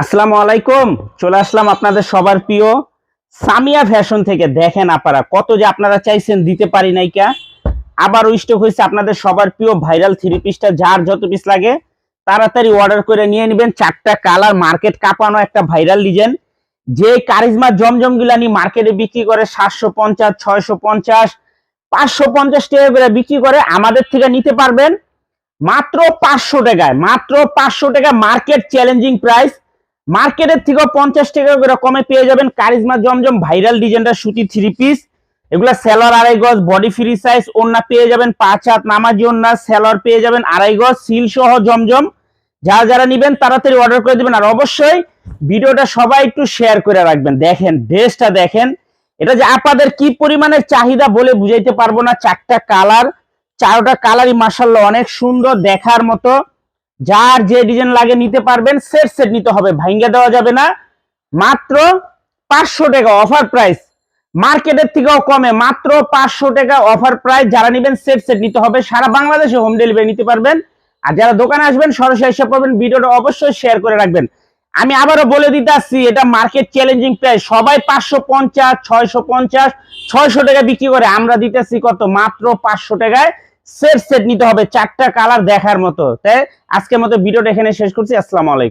আসসালামু আলাইকুম। চলে আসলাম আপনাদের সবার প্রিয় সামিয়া ফ্যাশন থেকে। দেখেন আপনারা কত যে আপনারা চাইছেন দিতে পারি নাই কা। আবারও স্টক হয়েছে আপনাদের সবার প্রিয় ভাইরাল থ্রি পিসটা। যার যত পিস লাগে তাড়াতাড়ি অর্ডার করে নিয়ে নেবেন। 4টা কালার, মার্কেট কাঁপানো একটা ভাইরাল ডিজাইন। যে কারিজমা জমজম গুলানি মার্কেটে বিক্রি করে 750, 650, 550 টাকা করে বিক্রি করে, আমাদের থেকে নিতে পারবেন মাত্র 500 টাকায়। মাত্র 500 টাকা মার্কেট চ্যালেঞ্জিং প্রাইস। মার্কেটের থেকেও 50 টাকা করে কমে পেয়ে যাবেন কারিজমা জমজম ভাইরাল ডিজাইনটা সুতি থ্রি পিস। এগুলা সেলর 2.5 গজ, বডি ফ্রি সাইজ, ওন্না পেয়ে যাবেন 5 হাত নামাজি ওন্না, সেলর পেয়ে যাবেন 2.5 গজ, সিল সহ জমজম। যারা যারা নিবেন তাড়াতাড়ি অর্ডার করে দিবেন। আর অবশ্যই ভিডিওটা সবাই একটু শেয়ার করে রাখবেন। দেখেন ড্রেসটা দেখেন, এটা যে আপনাদের কি পরিমাণের চাহিদা বলে বুঝাইতে পারবো না। 4টা কালার, 4টা কালারই মাশাআল্লাহ অনেক সুন্দর দেখার মতো। যার যে ডিজাইন লাগে নিতে পারবেন। সেট সেট নিতে হবে, ভাঙ্গা দেওয়া যাবে না। মাত্র 500 টাকা অফার প্রাইস, মার্কেটের থেকেও কমে মাত্র 500 টাকা অফার প্রাইস। যারা নেবেন সেট সেট নিতে হবে। সারা বাংলাদেশে হোম ডেলিভারি নিতে পারবেন। আর যারা দোকানে আসবেন সরাসরি এসে পাবেন। ভিডিওটা অবশ্যই শেয়ার করে রাখবেন। আমি আবারও বলে দিতে আসছি, এটা মার্কেট চ্যালেঞ্জিং প্রাইস। সবাই 550, 650, 600 টাকা বিক্রি করে, আমরা দিতেছি কত? মাত্র 500 টাকায়। সেট সেট নিতে হবে, 4টা কালার দেখার মতো। তাই আজকের মতো ভিডিওটা এখানে শেষ করছি। আসসালামু আলাইকুম।